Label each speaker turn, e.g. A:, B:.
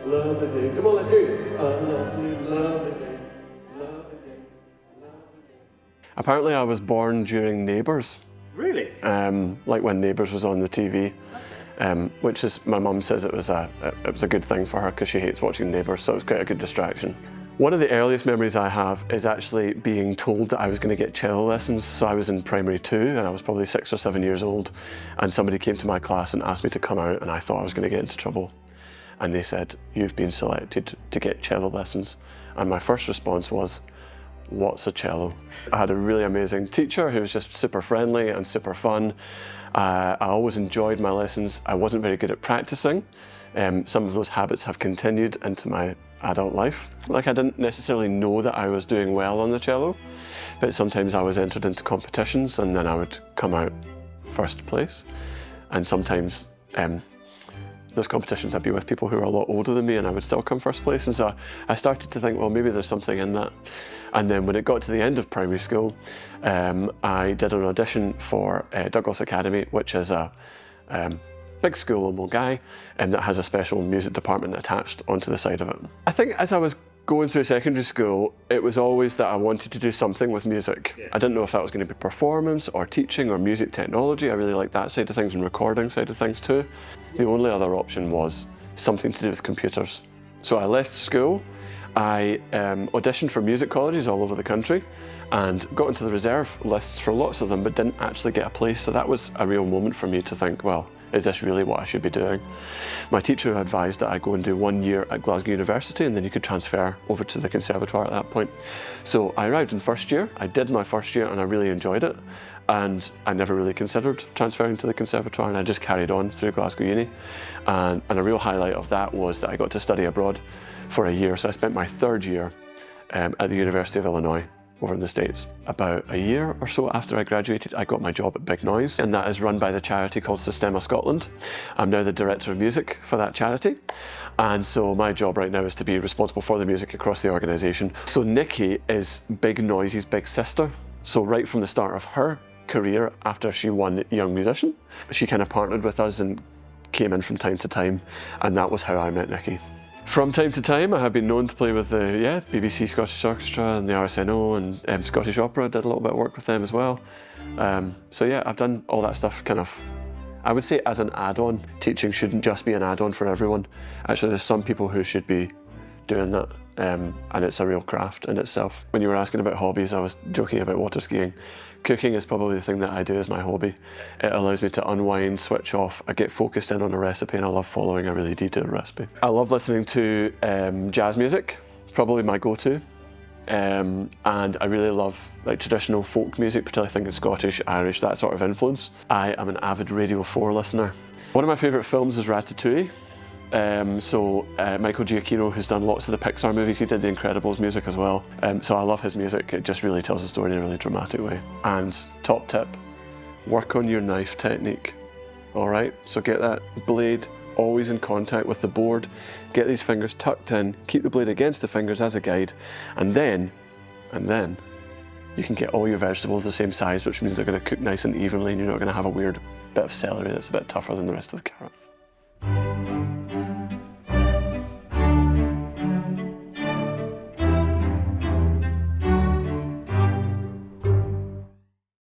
A: lovely day. Come on, let's hear it. A lovely, lovely day. Lovely day. Lovely day. Apparently I was born during Neighbours.
B: Really?
A: Like when Neighbours was on the TV. Which is, my mum says it was a good thing for her because she hates watching Neighbours, so it was quite a good distraction. One of the earliest memories I have is actually being told that I was going to get cello lessons. So I was in primary 2 and I was probably 6 or 7 years old, and somebody came to my class and asked me to come out, and I thought I was going to get into trouble. And they said, "You've been selected to get cello lessons." And my first response was, "What's a cello?" I had a really amazing teacher who was just super friendly and super fun. I always enjoyed my lessons. I wasn't very good at practicing. Some of those habits have continued into my adult life. Like, I didn't necessarily know that I was doing well on the cello, but sometimes I was entered into competitions and then I would come out first place. And sometimes those competitions I'd be with people who were a lot older than me and I would still come first place. And so I started to think, well, maybe there's something in that. And then when it got to the end of primary school, I did an audition for Douglas Academy, which is a big school in Mulgai, and that has a special music department attached onto the side of it. I think as I was going through secondary school, it was always that I wanted to do something with music. Yeah. I didn't know if that was going to be performance or teaching or music technology. I really liked that side of things and recording side of things too. The only other option was something to do with computers. So I left school, I auditioned for music colleges all over the country and got into the reserve lists for lots of them, but didn't actually get a place. So that was a real moment for me to think, well, is this really what I should be doing? My teacher advised that I go and do 1 year at Glasgow University and then you could transfer over to the Conservatoire at that point. So I arrived in first year, I did my first year and I really enjoyed it. And I never really considered transferring to the Conservatoire, and I just carried on through Glasgow Uni. And a real highlight of that was that I got to study abroad for a year. So I spent my 3rd year at the University of Illinois over in the States. About a year or so after I graduated, I got my job at Big Noise, and that is run by the charity called Systema Scotland. I'm now the director of music for that charity. And so my job right now is to be responsible for the music across the organisation. So Nikki is Big Noise's big sister. So right from the start of her career, after she won Young Musician, she kind of partnered with us and came in from time to time, and that was how I met Nikki. From time to time, I have been known to play with the BBC Scottish Orchestra and the RSNO and Scottish Opera. Did a little bit of work with them as well. So yeah, I've done all that stuff kind of, I would say, as an add-on. Teaching shouldn't just be an add-on for everyone. Actually, there's some people who should be doing that, and it's a real craft in itself. When you were asking about hobbies, I was joking about water skiing. Cooking is probably the thing that I do as my hobby. It allows me to unwind, switch off. I get focused in on a recipe and I love following a really detailed recipe. I love listening to jazz music, probably my go-to. And I really love like traditional folk music, particularly thinking Scottish, Irish, that sort of influence. I am an avid Radio 4 listener. One of my favourite films is Ratatouille. Michael Giacchino, who's done lots of the Pixar movies, he did the Incredibles music as well. So I love his music. It just really tells the story in a really dramatic way. And top tip, work on your knife technique. All right, so get that blade always in contact with the board, get these fingers tucked in, keep the blade against the fingers as a guide, and then you can get all your vegetables the same size, which means they're going to cook nice and evenly and you're not going to have a weird bit of celery that's a bit tougher than the rest of the carrot.